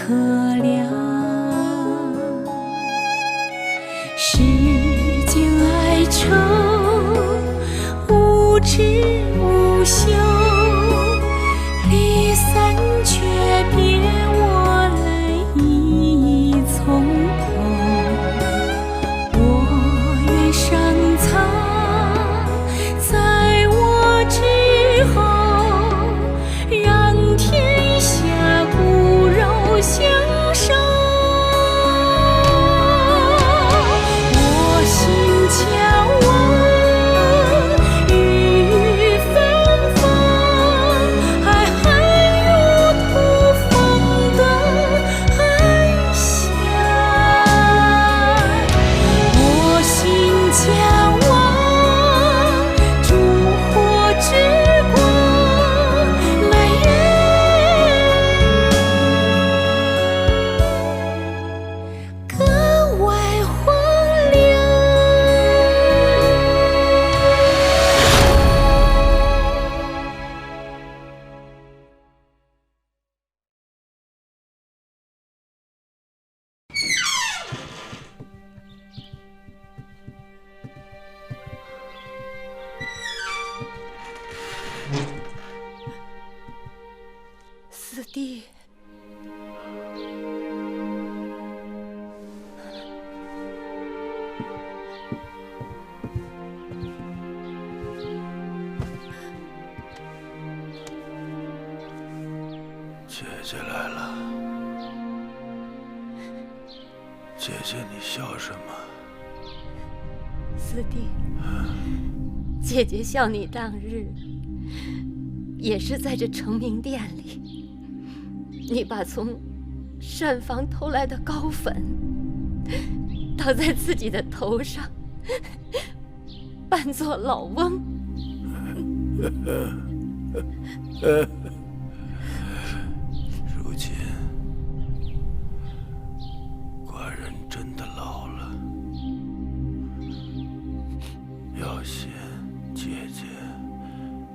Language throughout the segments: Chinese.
可凉。世间哀愁，无知无休，离散却别我泪已从头。我愿上苍在我之后，让天下骨肉相守。我心向往雨纷纷，爱恨如土风的安详。我心向往烛火之光，满园格外荒凉。四弟，姐姐来了。姐姐，你笑什么？四弟，姐姐笑你当日，也是在这成明殿里，你把从膳房偷来的膏粉倒在自己的头上，扮作老翁。如今，寡人真的老了，要携姐姐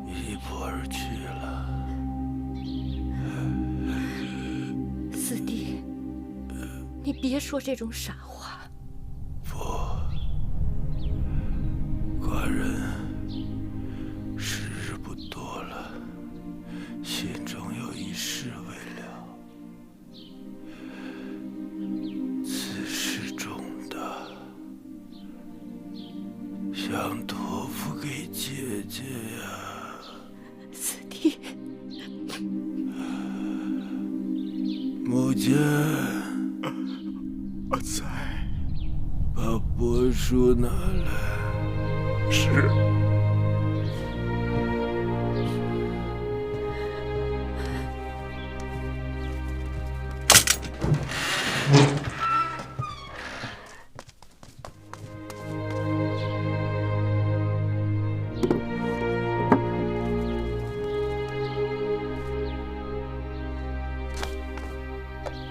一步而去了。四弟，你别说这种傻话。不，寡人时日不多了，心中有一事未了。此事重大，想托付给姐姐呀。四弟，母亲，阿才，把帛书拿来。是。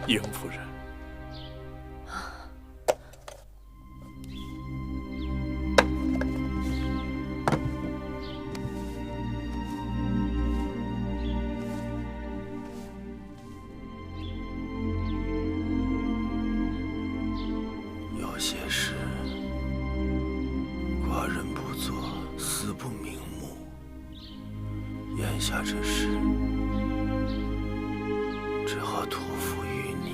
迎夫人，有些事，寡人不做，死不瞑目。眼下这事，只好托付于你。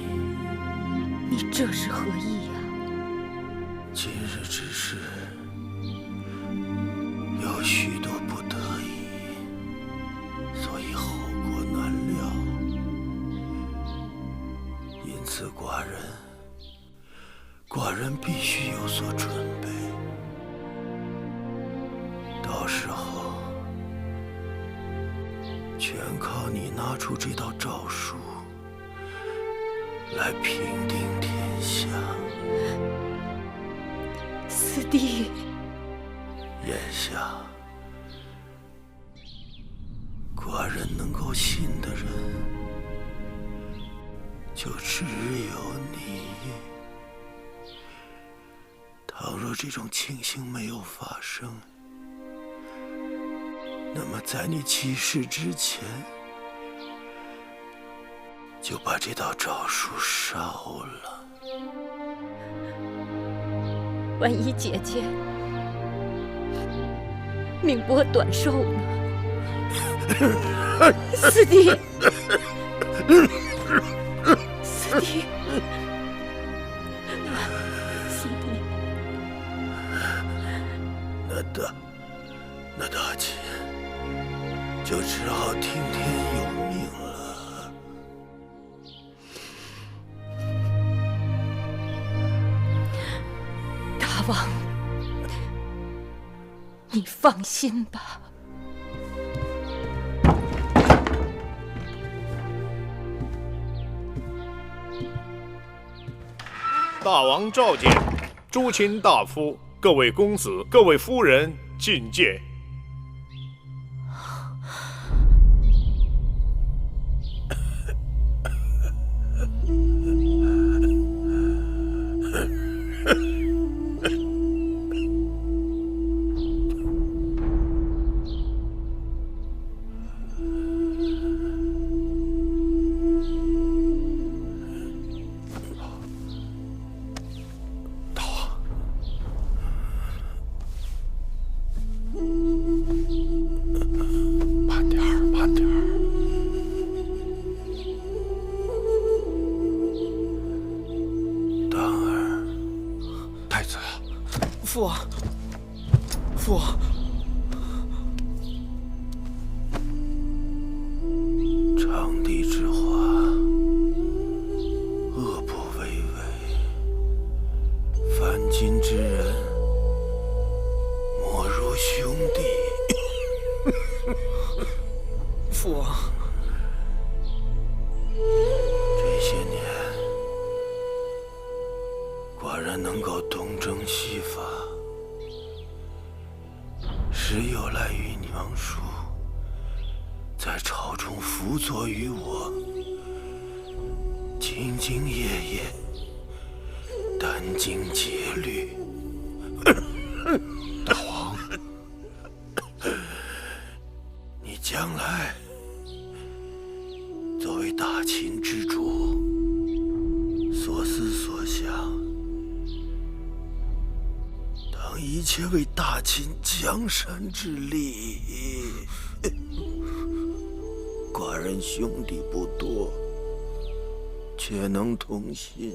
你这是何意呀？今日之事，有许多不得已，所以后果难料。因此，寡人必须有所准备。到时候，全靠你拿出这道诏书来平定天下。四弟，眼下，寡人能够信的人，就只有你。倘若这种情形没有发生，那么在你去世之前，就把这道诏书烧了。万一姐姐命薄短寿呢？四弟，四弟，四弟，那大秦就只好听天由命了。大王，你放心吧。大王召见，诸卿大夫、各位公子、各位夫人觐见。父王，父王，长帝之话，恶不为为。凡今之人，莫如兄弟。父王，这些年，寡人能够东征西伐，是有赖于娘叔在朝中辅佐于我，兢兢业业，殚精竭虑。大王，你将来作为大秦之主，所思所想，当一切为大秦江山之利。寡人兄弟不多，却能同心，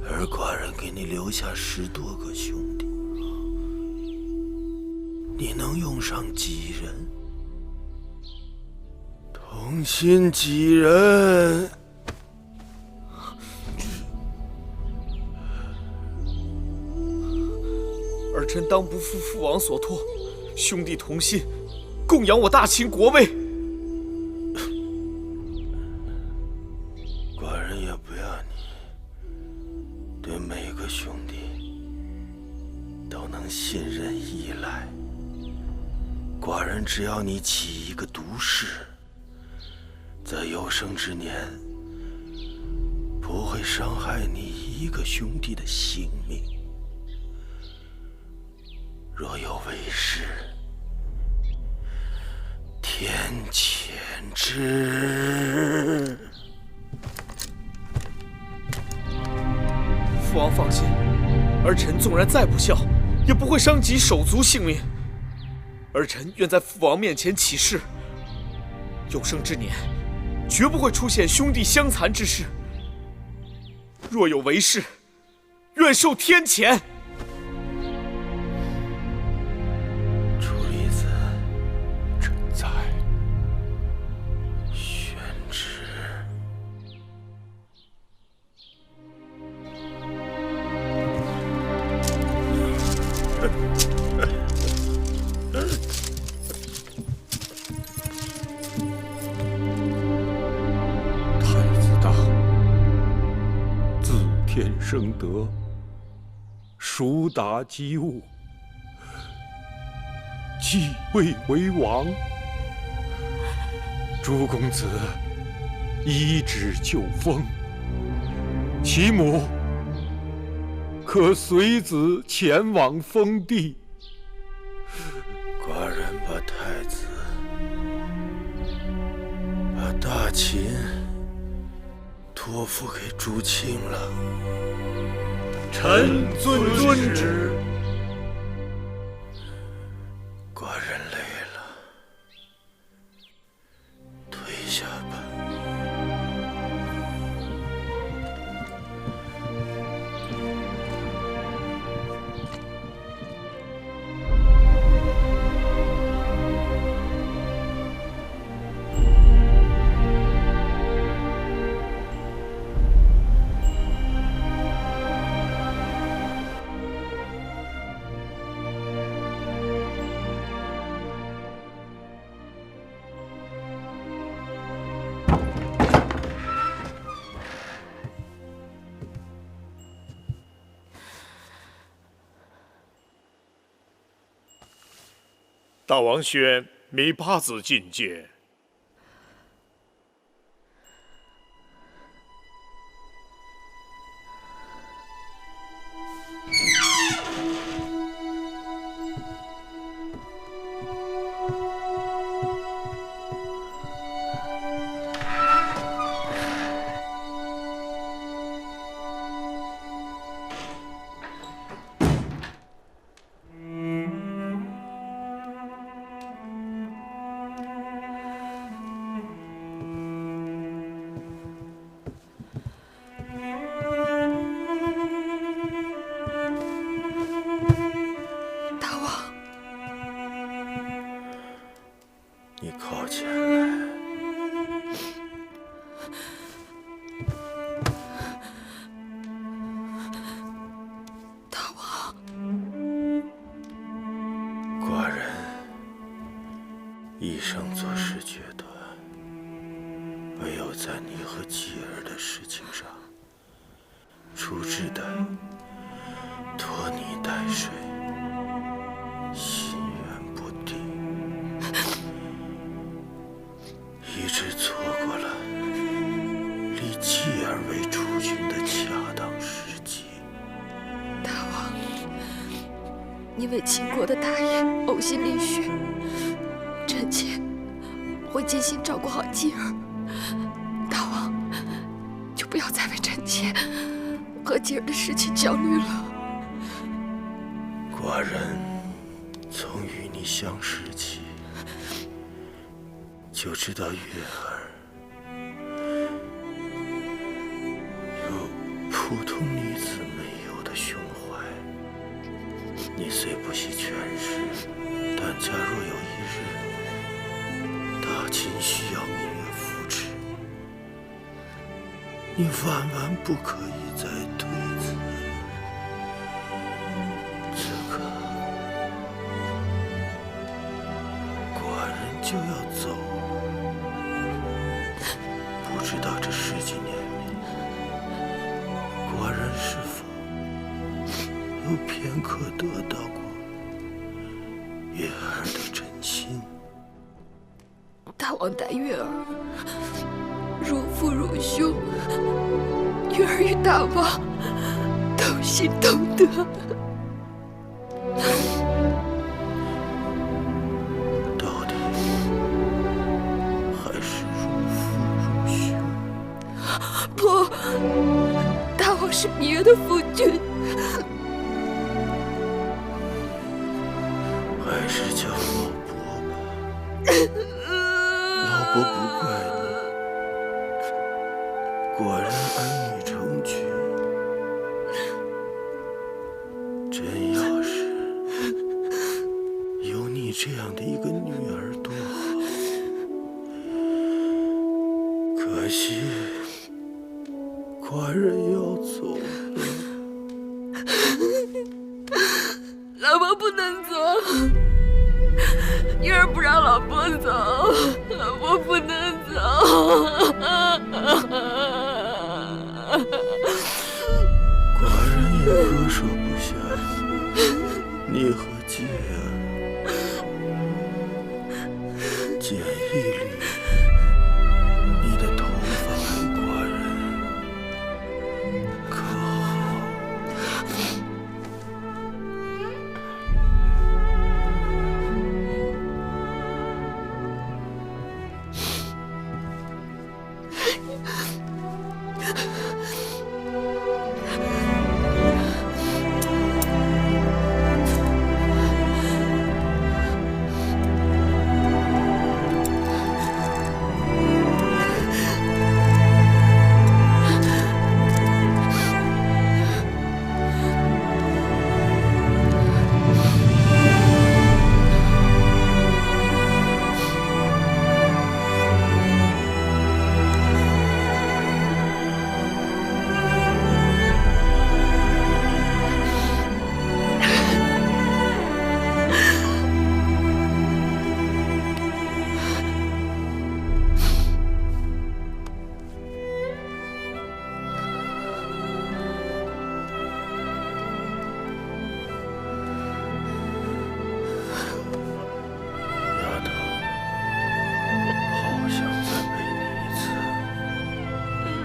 而寡人给你留下10多个兄弟，你能用上几人？同心几人？儿臣当不负父王所托，兄弟同心，供养我大秦国位。寡人也不要你对每个兄弟都能信任依赖。寡人只要你起一个毒誓，在有生之年不会伤害你一个兄弟的性命。若有违誓，天谴之。父王放心，儿臣纵然再不孝，也不会伤及手足性命。儿臣愿在父王面前起誓，有生之年，绝不会出现兄弟相残之事。若有违誓，愿受天谴。楚离子，臣在。宣旨。太子大，自天生德，孰达机务，继位为王。诸公子依旨就封，其母可随子前往封地。寡人把大秦托付给朱清了。臣遵旨。寡人累了，退下吧。大王宣弥八子觐见。你靠前来。大王，寡人一生做事决断，唯有在你和继儿的事情上，处置的拖泥带水，心源不定，以致错过了立继儿为储君的恰当时机。大王，你为秦国的大业呕心沥血，臣妾会尽心照顾好继儿。大王，就不要再为臣妾和继儿的事情焦虑了。寡人从与你相识起，就知道月儿有普通女子没有的胸怀。你虽不系权势，但假若有一日大秦需要芈月扶持，你万万不可以再推辞。此刻寡人就要走了，不知道这十几年里，寡人是否有片刻得到过月儿的真心？大王待月儿如父如兄，月儿与大王同心同德。到底还是如父如兄。不，大王是芈月的夫君。还是叫老伯吧，老伯不怪你。果然儿女成群，真要是有你这样的一个女儿多好。可惜寡人要走了。老伯不能走，月儿不让老伯走，老伯不能走。寡人也割舍不下你和继儿，简易里你的头发给寡人，可好？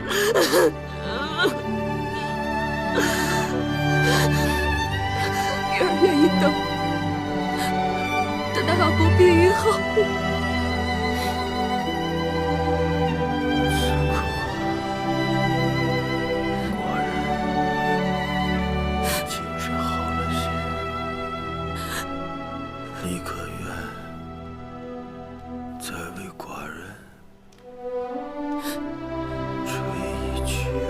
月儿愿意等，等到阿伯病愈后。果然精神好了些，你可愿再为寡人吹一曲啊？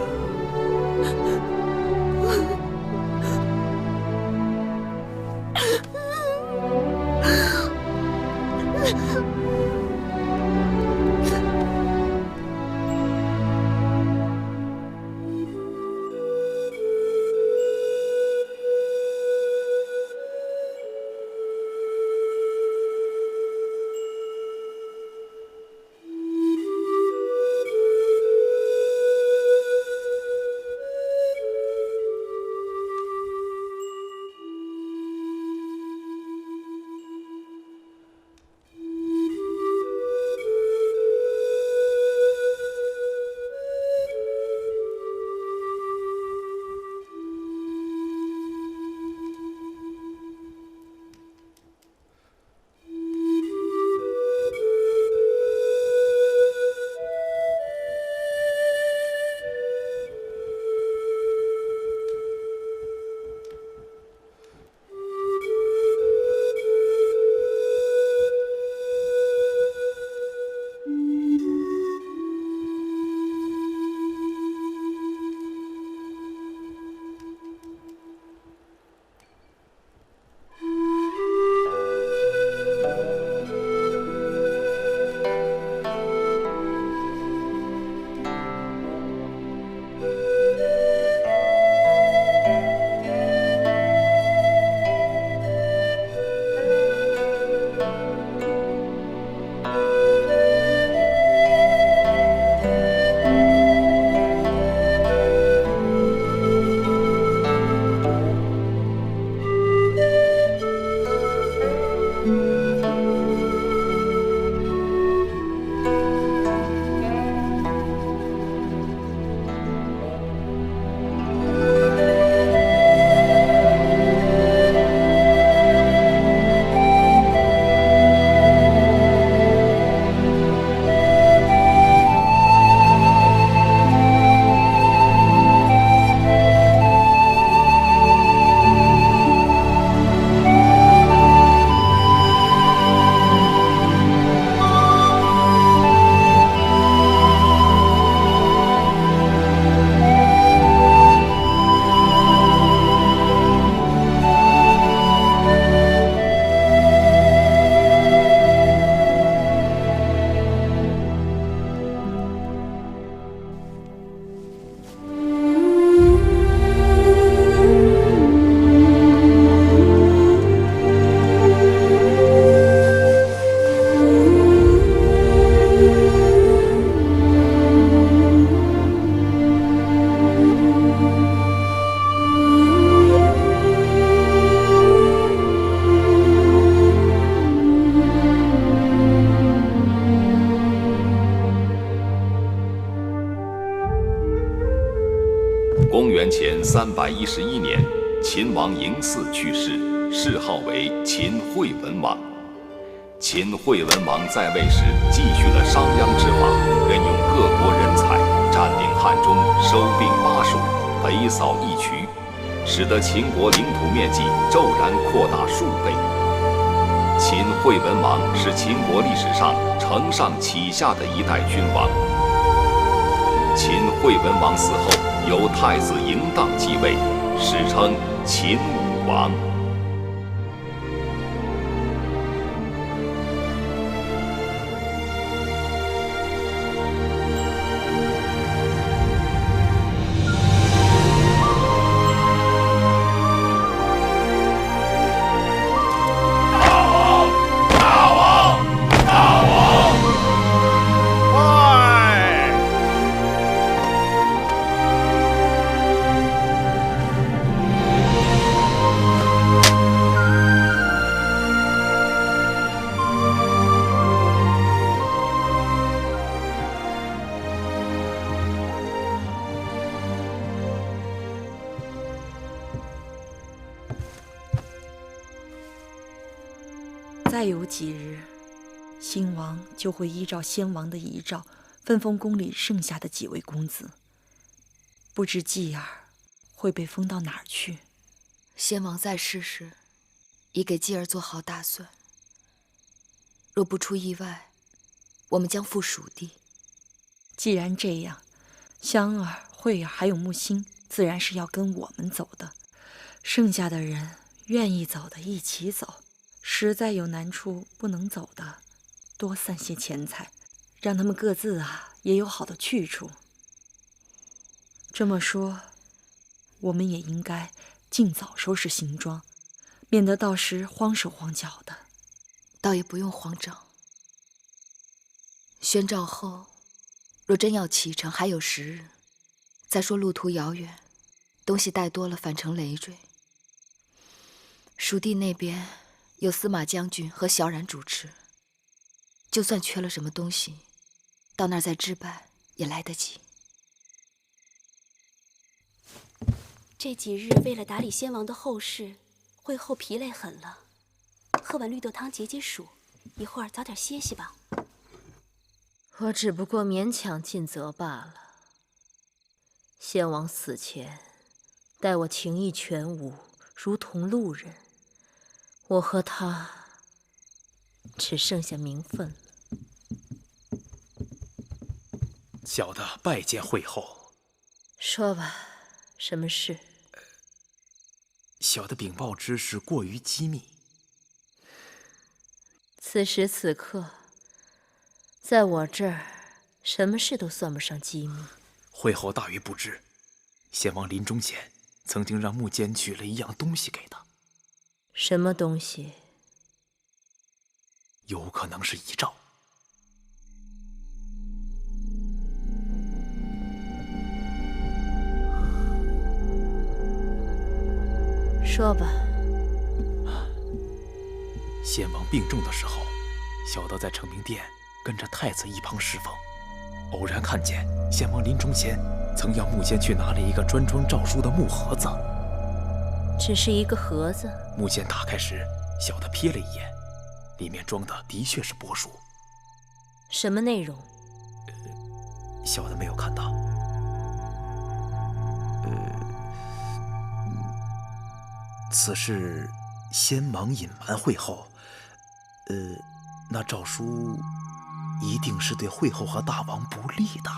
公元前311年，秦王嬴驷去世，谥号为秦惠文王。秦惠文王在位时，继续了商鞅之法，任用各国人才，占领汉中，收并巴蜀，北扫义渠，使得秦国领土面积骤然扩大数倍。秦惠文王是秦国历史上承上启下的一代君王。秦惠文王死后，由太子嬴荡继位，史称秦武王。再有几日，新王就会依照先王的遗诏，分封宫里剩下的几位公子。不知继儿会被封到哪儿去？先王在世时，已给继儿做好打算。若不出意外，我们将赴蜀地。既然这样，香儿、慧儿还有木星，自然是要跟我们走的。剩下的人愿意走的一起走，实在有难处不能走的，多散些钱财，让他们各自也有好的去处。这么说，我们也应该尽早收拾行装，免得到时慌手慌脚的。倒也不用慌张。宣诏后，若真要启程，还有10日。再说路途遥远，东西带多了反成累赘。蜀地那边有司马将军和萧然主持，就算缺了什么东西，到那儿再置办也来得及。这几日为了打理先王的后事，会后疲累很了，喝碗绿豆汤解解暑，一会儿早点歇息吧。我只不过勉强尽责罢了。先王死前，待我情义全无，如同路人。我和他，只剩下名分了。小的拜见惠后。说吧，什么事？小的禀报之事过于机密。此时此刻，在我这儿，什么事都算不上机密。惠后大于不知，先王临终前曾经让木间取了一样东西给他。什么东西？有可能是遗诏。说吧。先王病重的时候，小的在承明殿跟着太子一旁侍奉，偶然看见先王临终前曾要木间去拿了一个专装诏书的木盒子。只是一个盒子。木间打开时，小的瞥了一眼，里面装的的确是帛书。什么内容？小的没有看到。此事先王隐瞒惠后，那诏书一定是对惠后和大王不利的。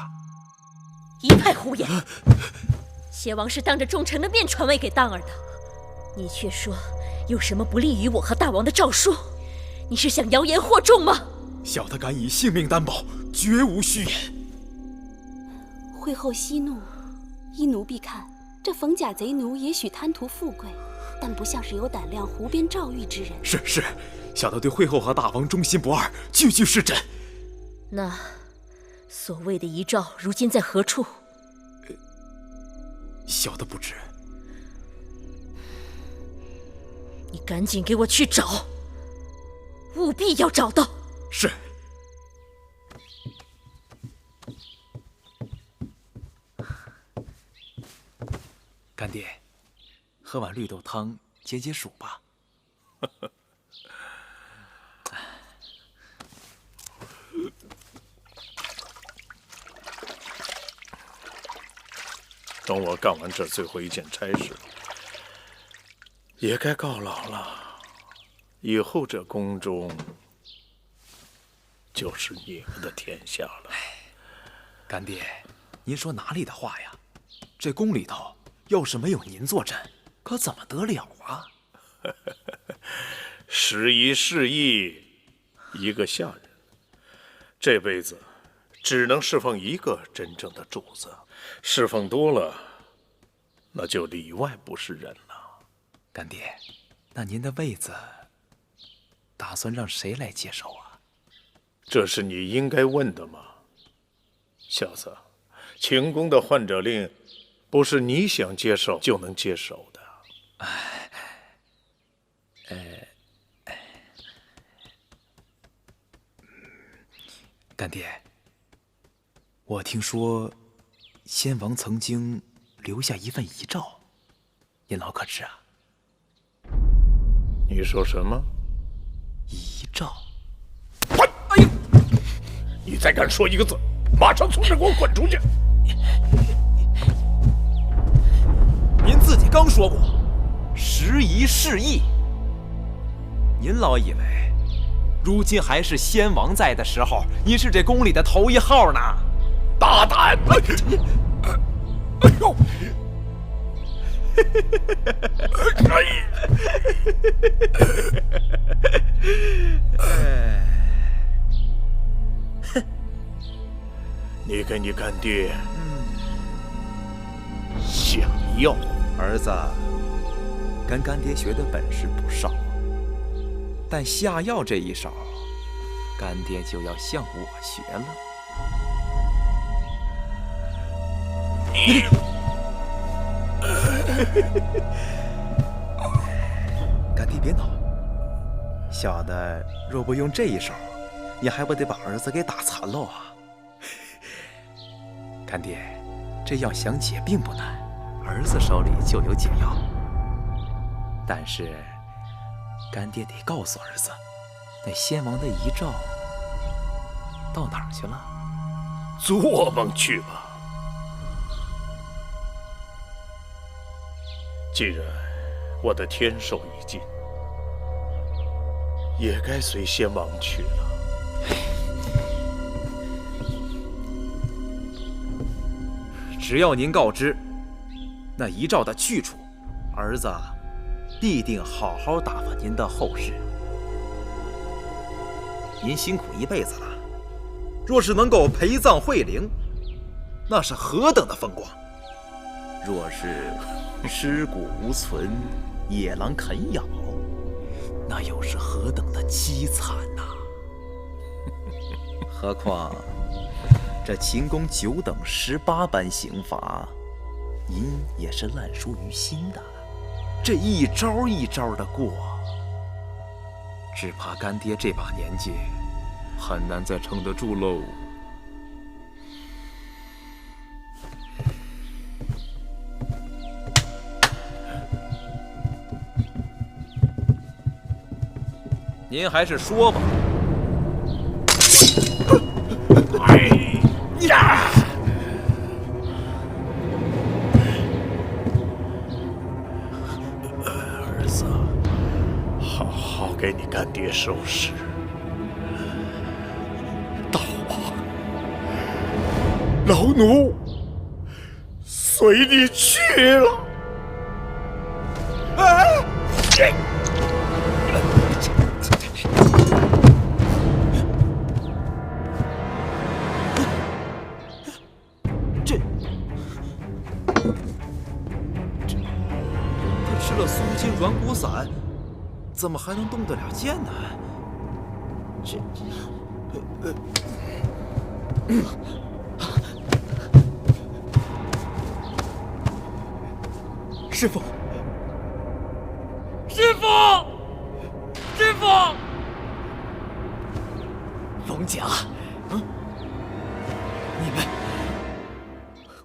一派胡言！先王是当着众臣的面传位给当儿的，你却说有什么不利于我和大王的诏书？你是想谣言惑众吗？小的敢以性命担保，绝无虚言。惠后息怒，依奴婢看，这冯甲贼奴也许贪图富贵，但不像是有胆量胡编诏谕之人。是，小的对惠后和大王忠心不二，句句是真。那所谓的遗诏，如今在何处？小的不知。你赶紧给我去找，务必要找到。是。干爹，喝碗绿豆汤解解暑吧。等我干完这最后一件差事，也该告老了。以后这宫中就是你们的天下了。干爹，您说哪里的话呀？这宫里头要是没有您坐镇，可怎么得了啊？时移世易，一个下人，这辈子只能侍奉一个真正的主子，侍奉多了，那就里外不是人了。干爹，那您的位子打算让谁来接手啊？这是你应该问的吗？小子，秦宫的换者令不是你想接手就能接手的。干爹，我听说先王曾经留下一份遗诏，您老可知啊？你说什么？遗诏。哎呦！你再敢说一个字，马上从这给我滚出去！您自己刚说过，时移世易。您老以为，如今还是先王在的时候，您是这宫里的头一号呢？大胆！哎呦！你跟你干爹下药。儿子跟干爹学的本事不少，但下药这一手，干爹就要向我学了。干爹别恼，小的若不用这一手，你还不得把儿子给打残喽啊！干爹，这药想解并不难，儿子手里就有解药。但是，干爹得告诉儿子，那先王的遗诏到哪儿去了？做梦去吧！既然我的天寿已尽，也该随先王去了。只要您告知那遗诏的去处，儿子必定好好打发您的后事。您辛苦一辈子了，若是能够陪葬惠陵，那是何等的风光！若是尸骨无存，野狼啃咬，那又是何等的凄惨呐！何况这秦宫9等18般刑罚，您也是烂熟于心的。这一招一招的过，只怕干爹这把年纪很难再撑得住喽。您还是说吧。哎呀！儿子，好好给你干爹收拾。大王，老奴随你去了。哎！吃了苏金软骨散，怎么还能动得了剑呢？师父，师父，师父！龙甲，你们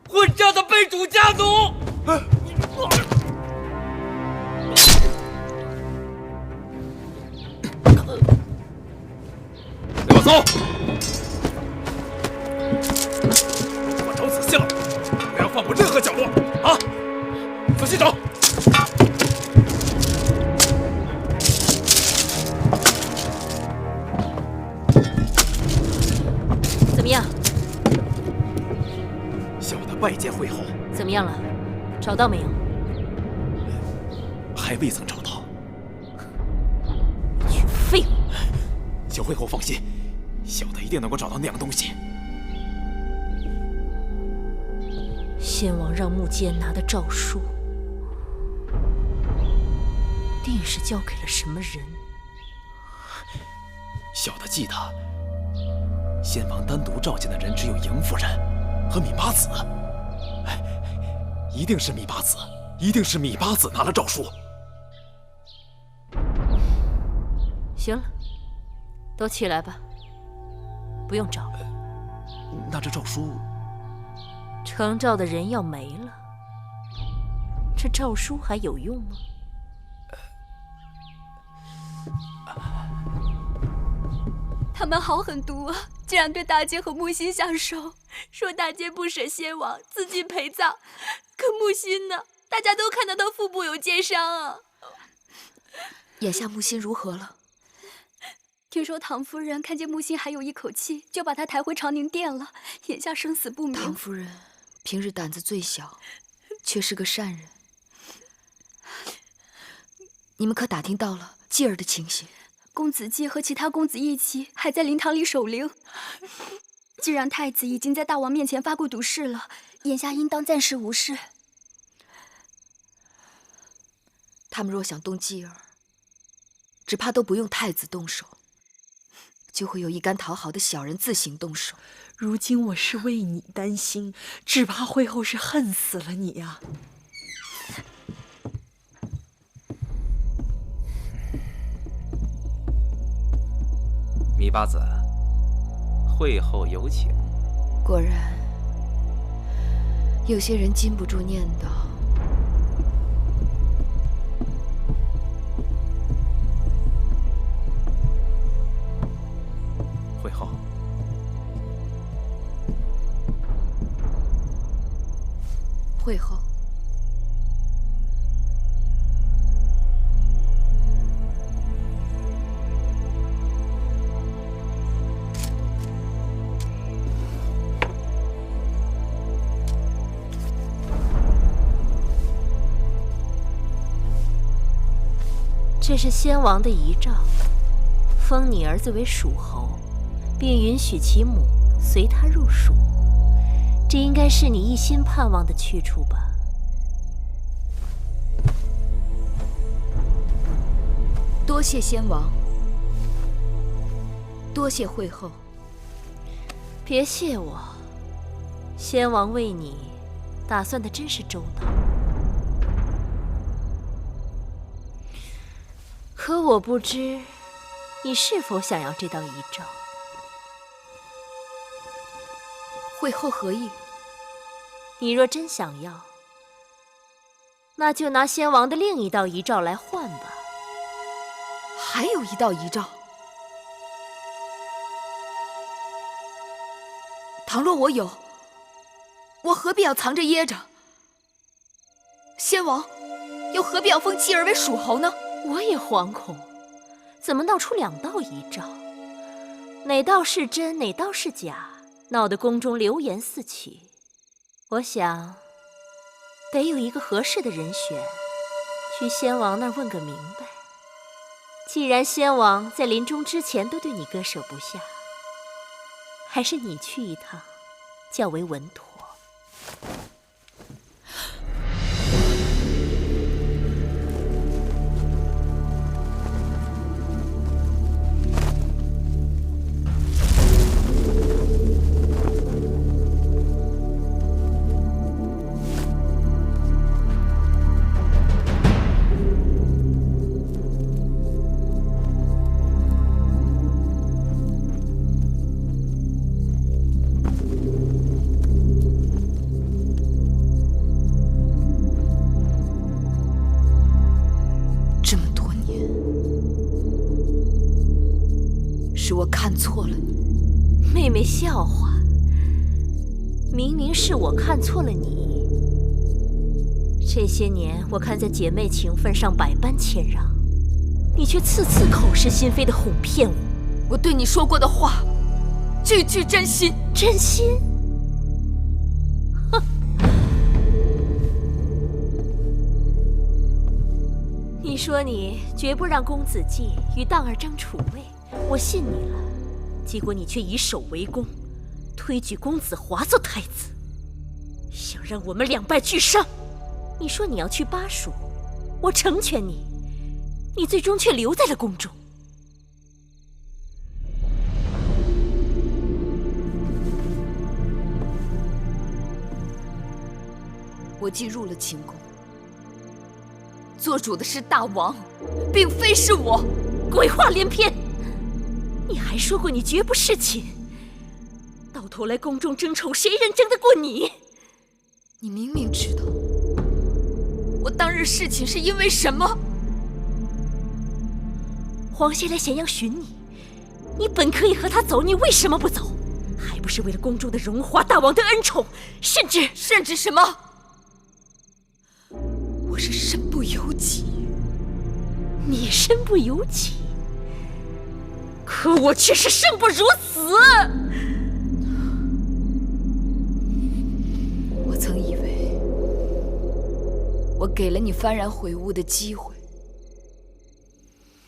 混账的背主家奴！给我走！我找仔细了，不要放过任何角落啊！仔细找。怎么样？小的拜见惠后。怎么样了？找到没有？还未曾找到。废物！求惠后放心，小的一定能够找到那样东西。先王让穆坚拿的诏书，定是交给了什么人？小的记得，先王单独召见的人只有嬴夫人和芈八子。哎，一定是芈八子，一定是芈八子拿了诏书。行了，都起来吧，不用找。那这诏书，呈诏的人要没了，这诏书还有用吗？他们好狠毒啊，竟然对大街和木心下手，说大街不舍先王，自尽陪葬。可木心呢？大家都看到他腹部有剑伤啊。眼下木心如何了？听说唐夫人看见木心还有一口气，就把他抬回长宁殿了。眼下生死不明。唐夫人平日胆子最小，却是个善人。你们可打听到了继儿的情形？公子季和其他公子一起还在灵堂里守灵。既然太子已经在大王面前发过毒誓了，眼下应当暂时无事。他们若想动继儿，只怕都不用太子动手，就会有一干讨好的小人自行动手。如今我是为你担心，只怕会后是恨死了你呀。糜八子，会后有请。果然，有些人禁不住念叨。会后，会后，这是先王的遗诏，封你儿子为蜀侯，并允许其母随他入蜀。这应该是你一心盼望的去处吧？多谢先王，多谢会后。别谢我，先王为你打算的真是周到。可我不知你是否想要这道遗诏。会后何意？你若真想要，那就拿先王的另一道遗诏来换吧。还有一道遗诏？倘若我有，我何必要藏着掖着？先王又何必要封继儿为蜀侯呢？我也惶恐，怎么闹出两道遗诏？哪道是真，哪道是假？闹得宫中流言四起。我想，得有一个合适的人选，去先王那儿问个明白。既然先王在临终之前都对你割舍不下，还是你去一趟，较为稳妥。是我看错了你。妹妹笑话，明明是我看错了你。这些年我看在姐妹情分上百般谦让，你却次次口是心非的哄骗我。我对你说过的话，句句真心。真心？哼！你说你绝不让公子季与荡儿争储位，我信你了。结果你却以守为攻，推举公子华做太子，想让我们两败俱伤。你说你要去巴蜀，我成全你，你最终却留在了宫中。我既入了秦宫，做主的是大王，并非是我。鬼话连篇！你还说过你绝不侍寝，到头来宫中争宠，谁人争得过你？你明明知道我当日侍寝是因为什么。皇爷来咸阳寻你，你本可以和他走，你为什么不走？还不是为了宫中的荣华，大王的恩宠，甚至什么？我是身不由己，你身不由己，可我却是生不如死。我曾以为我给了你幡然悔悟的机会，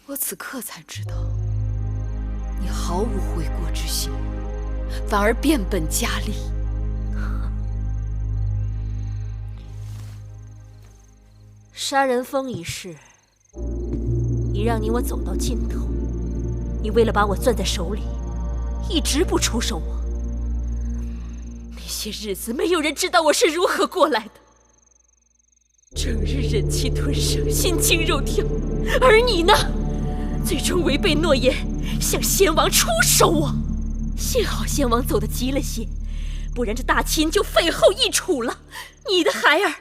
我此刻才知道，你毫无悔过之心，反而变本加厉。杀人峰一事，已让你我走到尽头。你为了把我攥在手里，一直不出手我。那些日子，没有人知道我是如何过来的。整日忍气吞声，心惊肉跳，而你呢，最终违背诺言，向先王出手我。幸好先王走得急了些，不然这大秦就废后易楚了，你的孩儿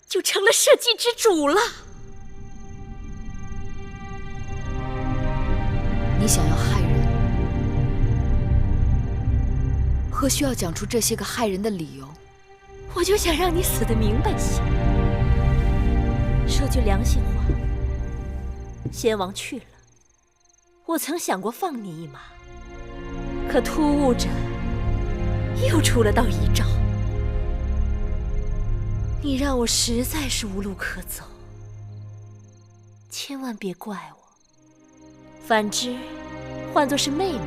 就成了社稷之主了。你想要害人，何须要讲出这些个害人的理由？我就想让你死得明白些。说句良心话，先王去了，我曾想过放你一马，可突兀着又出了道遗诏，你让我实在是无路可走。千万别怪我，反之，换作是妹妹，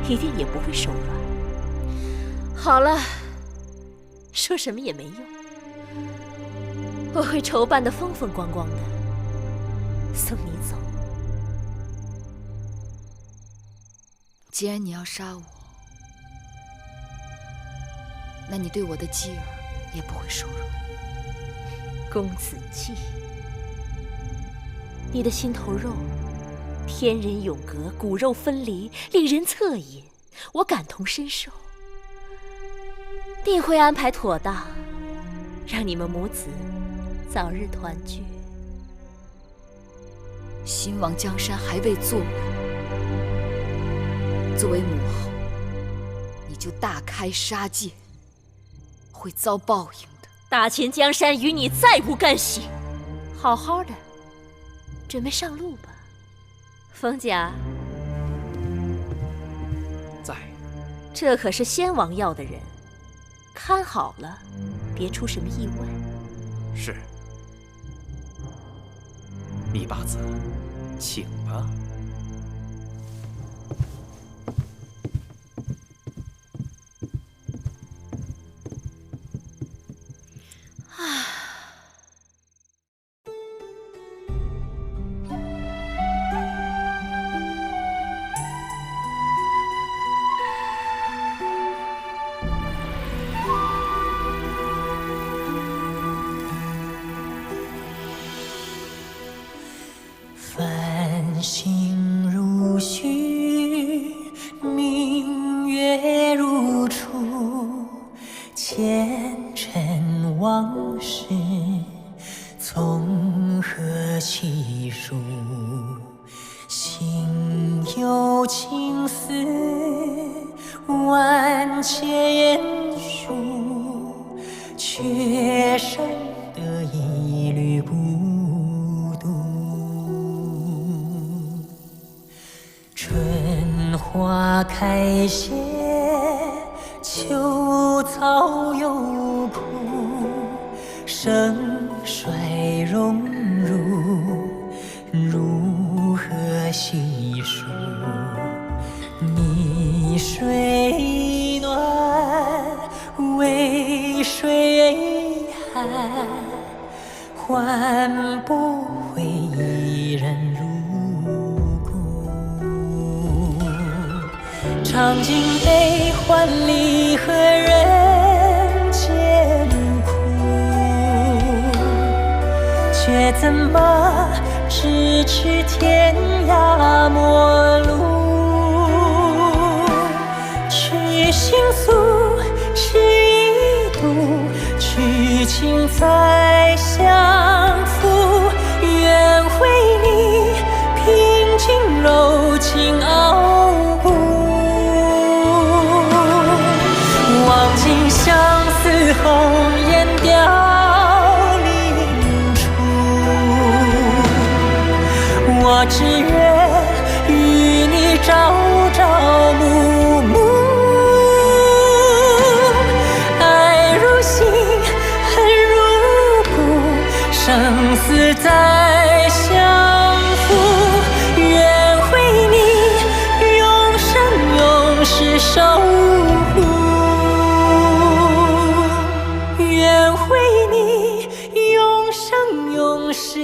一定也不会手软。好了，说什么也没用，我会筹办得风风光光的，送你走。既然你要杀我，那你对我的继儿也不会手软。公子季，你的心头肉，天人永隔，骨肉分离，令人恻隐，我感同身受，定会安排妥当，让你们母子早日团聚。新王江山还未坐稳，作为母后，你就大开杀戒，会遭报应的。大秦江山与你再无干系，好好的准备上路吧。冯甲在，这可是先王要的人，看好了，别出什么意外。是。密八子，请吧。繁星如许，明月如初，前尘往事从何起数？心有情丝万千束，却生得一缕孤独。春花开谢，秋草又枯，盛衰荣辱，如何细数？逆水暖，为谁寒？换不回一人如故。尝尽悲欢离合人间苦，却怎么咫尺天涯陌路？去心诉，痴一度，去情再相负。愿为你平静柔情傲。红颜凋零处，我只愿与你朝朝暮暮，爱如星，恨如骨，生死再相负。愿为你永生永世守护，愿为你永生永世